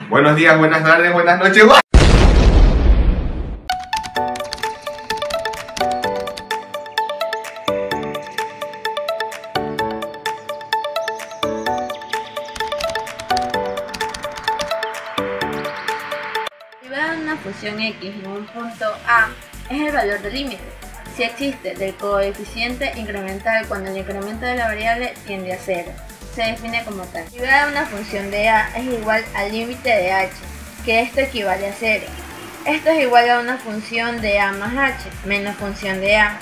Buenos días, buenas tardes, buenas noches. Si derivada de una función x en un punto A es el valor del límite, si existe del coeficiente incremental cuando el incremento de la variable tiende a 0. Se define como tal. La derivada de una función de A es igual al límite de h, que esto equivale a 0. Esto es igual a una función de A más h menos función de A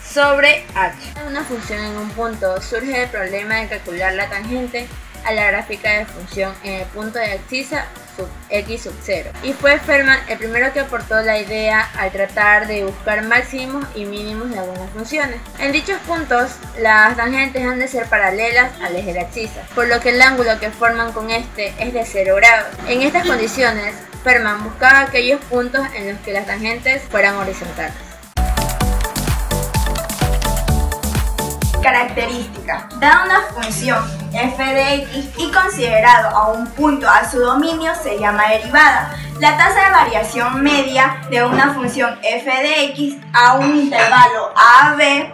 sobre h. En una función en un punto surge el problema de calcular la tangente a la gráfica de función en el punto de abscisa sub x sub 0. Y fue Feynman el primero que aportó la idea al tratar de buscar máximos y mínimos de algunas funciones. En dichos puntos, las tangentes han de ser paralelas al eje de abscisa, por lo que el ángulo que forman con este es de 0 grados. En estas condiciones, Feynman buscaba aquellos puntos en los que las tangentes fueran horizontales. Característica. Dada una función f de x y considerado a un punto a su dominio se llama derivada. La tasa de variación media de una función f de x a un intervalo a b,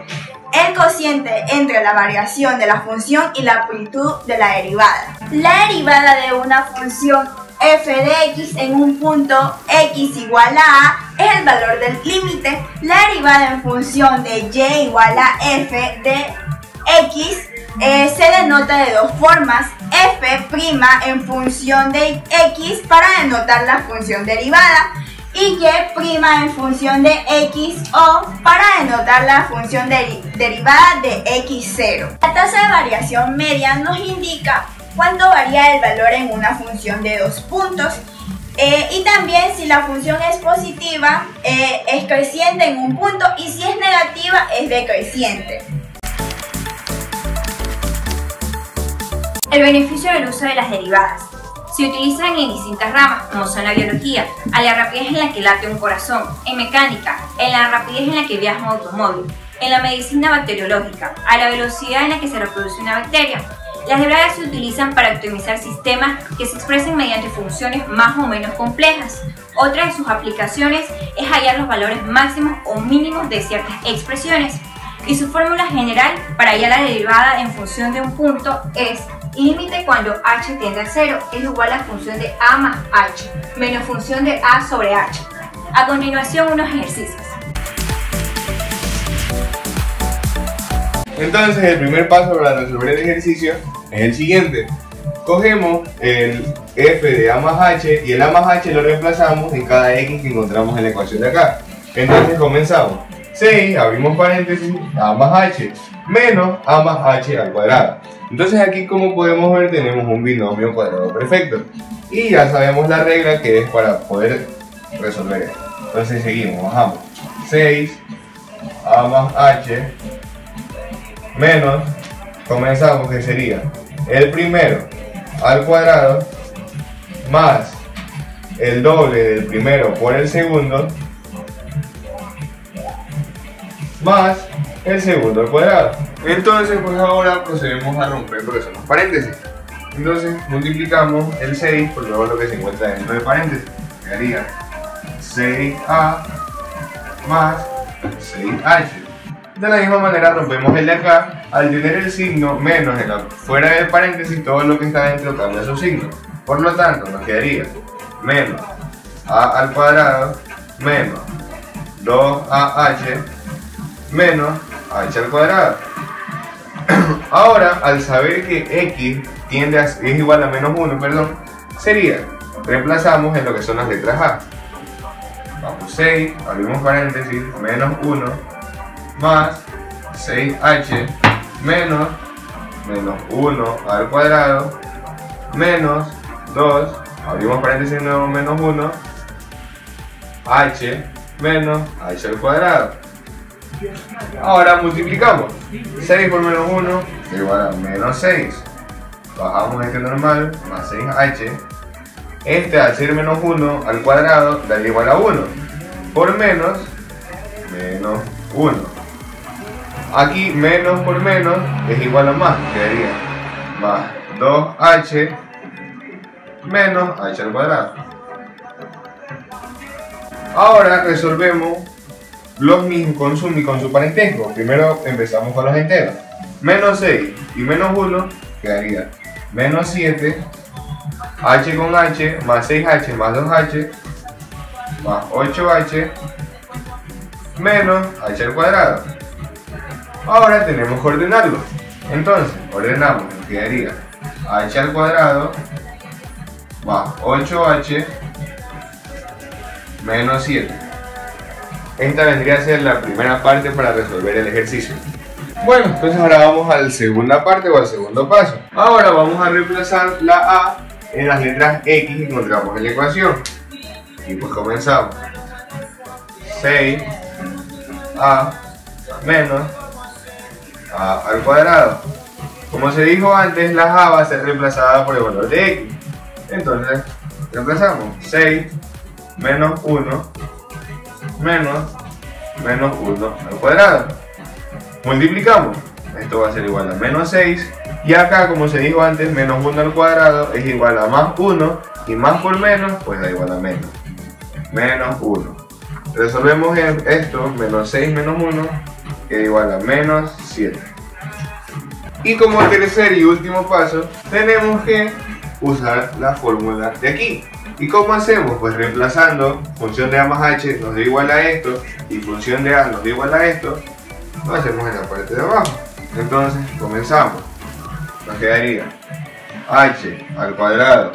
el cociente entre la variación de la función y la amplitud de la derivada. La derivada de una función f de x en un punto x igual a a es el valor del límite. La derivada en función de y igual a f de x se denota de dos formas: f' en función de x para denotar la función derivada y y' en función de x o para denotar la función derivada de x0. La tasa de variación media nos indica cuánto varía el valor en una función de dos puntos. Y también si la función es positiva es creciente en un punto y si es negativa es decreciente. El beneficio del uso de las derivadas. Se utilizan en distintas ramas, como son la biología, a la rapidez en la que late un corazón, en mecánica, en la rapidez en la que viaja un automóvil, en la medicina bacteriológica, a la velocidad en la que se reproduce una bacteria. Las derivadas se utilizan para optimizar sistemas que se expresen mediante funciones más o menos complejas. Otra de sus aplicaciones es hallar los valores máximos o mínimos de ciertas expresiones. Y su fórmula general para hallar la derivada en función de un punto es límite cuando h tiende a 0 es igual a función de a más h menos función de a sobre h. A continuación, unos ejercicios. Entonces el primer paso para resolver el ejercicio es el siguiente. Cogemos el f de a más h y el a más h lo reemplazamos en cada x que encontramos en la ecuación de acá. Entonces comenzamos. 6, abrimos paréntesis, a más h menos a más h al cuadrado. Entonces aquí, como podemos ver, tenemos un binomio cuadrado perfecto. Y ya sabemos la regla que es para poder resolver esto. Entonces seguimos, bajamos. 6 a más h menos, comenzamos, que sería el primero al cuadrado más el doble del primero por el segundo más el segundo al cuadrado. Entonces pues ahora procedemos a romper lo que son los paréntesis. Entonces multiplicamos el 6 por luego lo que se encuentra dentro de paréntesis. Quedaría 6a más 6h. De la misma manera rompemos el de acá. Al tener el signo menos fuera del paréntesis, todo lo que está dentro cambia su signo. Por lo tanto nos quedaría menos a al cuadrado menos 2ah menos h al cuadrado. Ahora, al saber que x es igual a menos 1, sería, reemplazamos en lo que son las letras a. Vamos, 6, abrimos paréntesis, menos 1, más 6h menos 1 al cuadrado, menos 2, abrimos paréntesis nuevo, menos 1, h menos h al cuadrado. Ahora multiplicamos 6 por menos 1 igual a menos 6. Bajamos este normal más 6h. Este, al ser menos 1 al cuadrado, daría igual a 1. Por menos 1. Aquí menos por menos es igual a más. Quedaría más 2h menos h al cuadrado. Ahora resolvemos los mismos con su parentesco. Primero empezamos con los enteros. Menos 6 y menos 1 quedaría menos 7, h con h, más 6h más 2h, más 8h, menos h al cuadrado. Ahora tenemos que ordenarlo. Entonces, ordenamos, nos quedaría h al cuadrado más 8h menos 7. Esta vendría a ser la primera parte para resolver el ejercicio. Bueno, entonces ahora vamos a la segunda parte o al segundo paso. Ahora vamos a reemplazar la a en las letras x que encontramos en la ecuación. Y pues comenzamos. 6a menos a al cuadrado. Como se dijo antes, la a va a ser reemplazada por el valor de x. Entonces, reemplazamos 6 menos 1 menos 1 al cuadrado. Multiplicamos. Esto va a ser igual a menos 6. Y acá, como se dijo antes, menos 1 al cuadrado es igual a más 1. Y más por menos, pues da igual a menos. Menos 1. Resolvemos esto, menos 6 menos 1, que es igual a menos 7. Y como tercer y último paso, tenemos que usar la fórmula de aquí. ¿Y cómo hacemos? Pues reemplazando función de a más h nos da igual a esto y función de a nos da igual a esto, lo hacemos en la parte de abajo. Entonces comenzamos. Nos quedaría h al cuadrado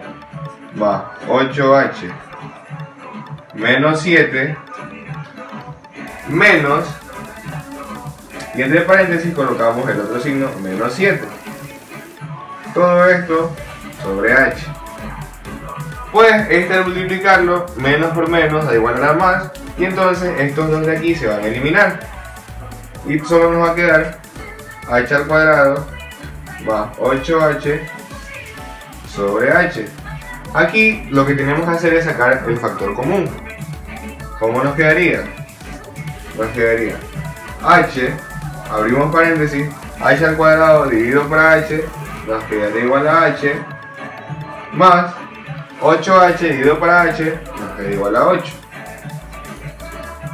más 8h menos 7 menos, y entre paréntesis colocamos el otro signo, menos 7. Todo esto sobre h. Pues este al multiplicarlo, menos por menos da igual a más, y entonces estos dos de aquí se van a eliminar. Y solo nos va a quedar h al cuadrado más 8h sobre h. Aquí lo que tenemos que hacer es sacar el factor común. ¿Cómo nos quedaría? Nos quedaría h, abrimos paréntesis, h al cuadrado dividido por h, nos quedaría igual a h, más 8h dividido por h, nos quedaría igual a 8.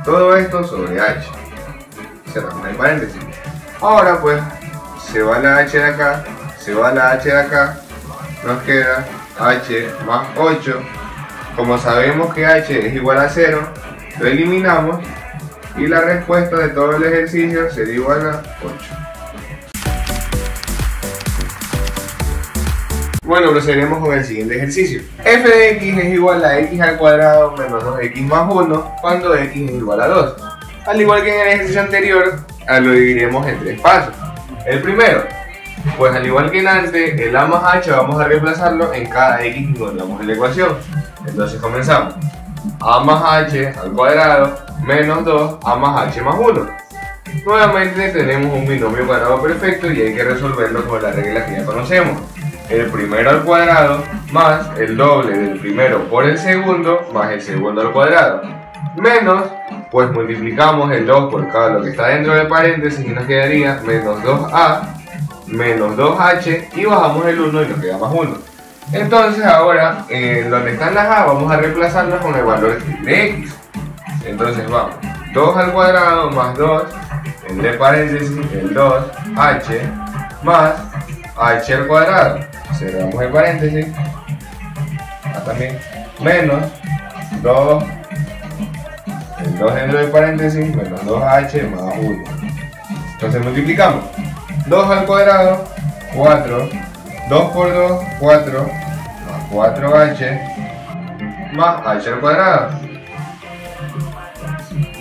Todo esto sobre h. Cerramos el paréntesis. Ahora pues, se va la h de acá, se va la h de acá, nos queda h más 8. Como sabemos que h es igual a 0, lo eliminamos y la respuesta de todo el ejercicio sería igual a 8. Bueno, procederemos con el siguiente ejercicio. F de x es igual a x al cuadrado menos 2x más 1 cuando x es igual a 2. Al igual que en el ejercicio anterior, lo dividiremos en tres pasos. El primero, pues al igual que en antes, el a más h vamos a reemplazarlo en cada x que encontramos en la ecuación. Entonces comenzamos. A más h al cuadrado menos 2 a más h más 1. Nuevamente tenemos un binomio cuadrado perfecto y hay que resolverlo con la regla que ya conocemos. El primero al cuadrado más el doble del primero por el segundo más el segundo al cuadrado. Menos, pues multiplicamos el 2 por cada lo que está dentro del paréntesis y nos quedaría menos 2a menos 2h y bajamos el 1 y nos queda más 1. Entonces ahora, en donde están las a, vamos a reemplazarlas con el valor de x. Entonces vamos, 2 al cuadrado más 2, entre paréntesis, el 2h más h al cuadrado. Cerramos el paréntesis. Acá también, menos 2, el 2 dentro del paréntesis, menos 2h más 1. Entonces multiplicamos. 2 al cuadrado, 4. 2 por 2, 4, más 4h, más h al cuadrado,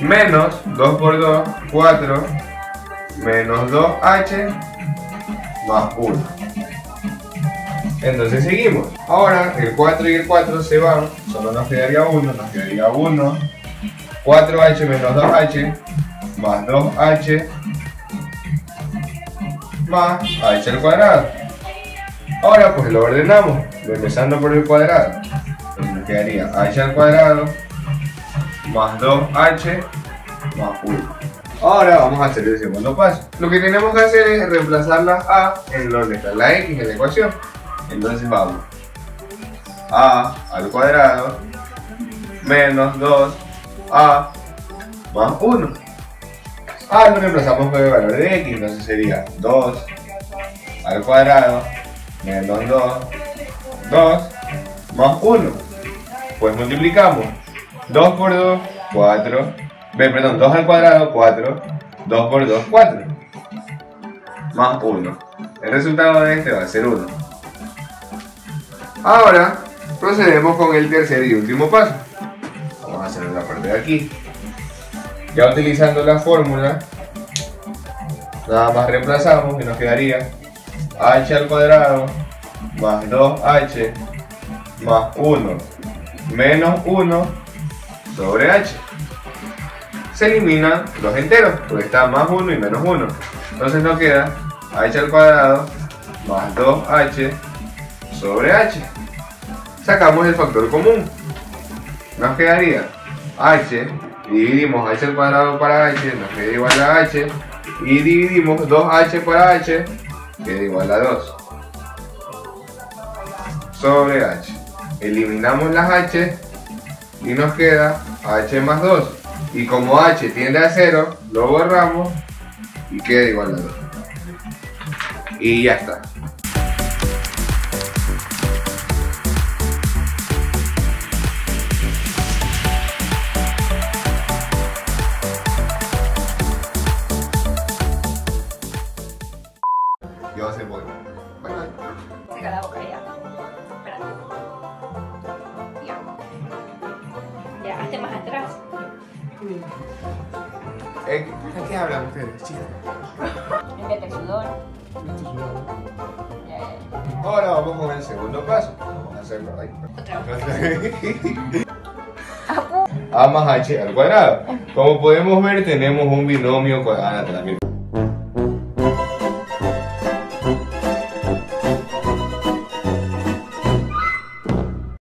menos 2 por 2, 4, menos 2h, más 1. Entonces seguimos. Ahora el 4 y el 4 se van, solo nos quedaría 1, 4h menos 2h, más 2h, más h al cuadrado. Ahora pues lo ordenamos, empezando por el cuadrado. Entonces nos quedaría h al cuadrado más 2h más 1. Ahora vamos a hacer el segundo paso. Lo que tenemos que hacer es reemplazar las a en donde está la x en la ecuación. Entonces vamos. a al cuadrado menos 2a más 1. A lo reemplazamos con el valor de x, entonces sería 2 al cuadrado menos 2 más 1. Pues multiplicamos 2 por 2, 4. Perdón, 2 al cuadrado, 4. 2 por 2, 4. Más 1. El resultado de este va a ser 1. Ahora procedemos con el tercer y último paso. Vamos a hacer la parte de aquí. Ya utilizando la fórmula, nada más reemplazamos y nos quedaría h al cuadrado más 2h más 1 menos 1 sobre h. Se eliminan los enteros porque está más 1 y menos 1. Entonces nos queda h al cuadrado más 2h sobre h. Sacamos el factor común. Nos quedaría h, dividimos h al cuadrado para h, nos queda igual a h, y dividimos 2h para h, queda igual a 2 sobre h. Eliminamos las h y nos queda h más 2. Y como h tiende a 0, lo borramos y queda igual a 2. Y ya está. Yo se voy. Bye bye. Seca la boca ya. Espérate. Ya, hazte más atrás. ¿A qué hablan ustedes, chicos? Límpiate el sudor. Ahora vamos con el segundo paso. Vamos a hacerlo ahí. Otra vez. A más h al cuadrado. Como podemos ver, tenemos un binomio cuadrado también.